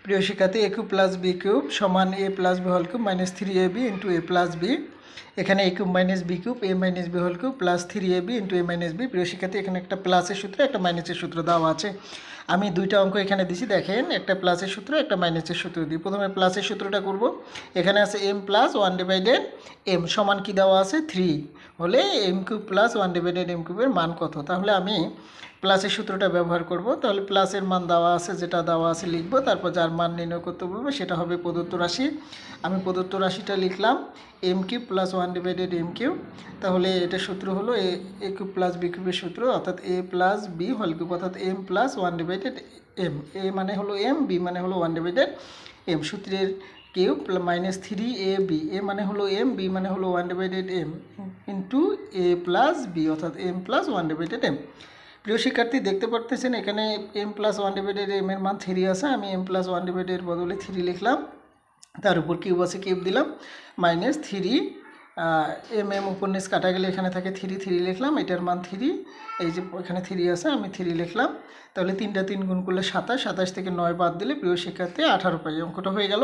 প্রিয় শিক্ষার্থী a cube plus b cube সমান a plus b whole cube minus 3ab into a plus b। এখানে a cube minus b cube a minus b whole cube plus 3ab into a minus b। প্রিয় শিক্ষার্থী এখানে একটা প্লাসের সূত্র একটা মাইনাসের সূত্র দেওয়া আছে। আমি দুইটা অঙ্ক এখানে দিছি, দেখেন একটা প্লাসের সূত্র একটা মাইনাসের সূত্র দিই। প্রথমে প্লাসের সূত্রটা করব। এখানে আছে m প্লাস 1/m সমান কি দেওয়া আছে 3 হলে m কিউব প্লাস 1/m কিউবের মান কত। তাহলে আমি প্লাসের সূত্রটা ব্যবহার করব। তাহলে প্লাসের মান দেওয়া আছে, যেটা দেওয়া আছে লিখব, তারপর যার মান নির্ণয় করতে বলবো সেটা হবে প্রদত্ত রাশি। আমি প্রদত্ত রাশিটা লিখলাম m cube plus 1/m cube. তাহলে এটা সূত্র হলো a কিউব প্লাস b কিউবের সূত্র, অর্থাৎ a plus b whole cube, অর্থাৎ m প্লাস 1/m। a মানে হলো m, b মানে হলো 1/m। সূত্রের কিউব মাইনাস 3ab, a মানে হলো m, b মানে হলো 1/m into a plus b, অর্থাৎ m প্লাস 1/m। প্রিয় শিক্ষার্থী দেখতে পারতেছেন এখানে m প্লাস 1/m এর মান 3 আছে। আমি m প্লাস 1/m এর বদলে 3 লিখলাম, তার উপর কিউব আছে কিউব দিলাম, মাইনাস 3 m উপর নিচ কাটা গেলে এখানে থাকে 3 লিখলাম, এটার মান 3, এই যে এখানে 3 আছে আমি 3 লিখলাম। তাহলে 3 গুণ করলে 27 থেকে 9 বাদ দিলে প্রিয় শিক্ষার্থী 18 পাই। অঙ্কটা হয়ে গেল।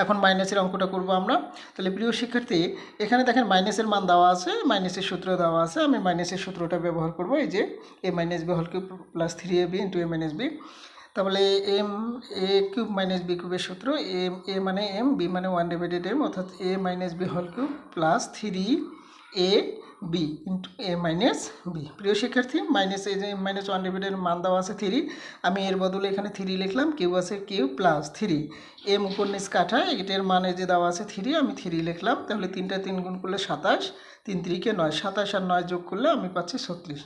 এখন মাইনাসের অঙ্কটা করব আমরা। তাহলে প্রিয় শিক্ষার্থী এখানে দেখেন মাইনাসের মান দেওয়া আছে, মাইনাসের সূত্র দেওয়া আছে। আমি মাইনাসের সূত্রটা ব্যবহার করব, এই যে a minus b whole cube plus 3ab into a minus b। তাহলে a কিউব মাইনাস b কিউবের সূত্র a মানে m, b মানে 1/m, অর্থাৎ a minus b whole cube plus 3ab into a minus b। প্রিয় শিক্ষার্থী মাইনাস এই যে মাইনাস 1/m মান দেওয়া আছে 3, আমি এর বদলে এখানে 3 লিখলাম, কিউব আছে কিউব প্লাস 3 m উপর নিচ কাটা, এটার মানে যে দেওয়া আছে 3, আমি 3 লিখলাম। তাহলে 3 গুণ করলে 27, 3 3 কে 9, 27 আর 9 যোগ করলে আমি পাচ্ছি 36।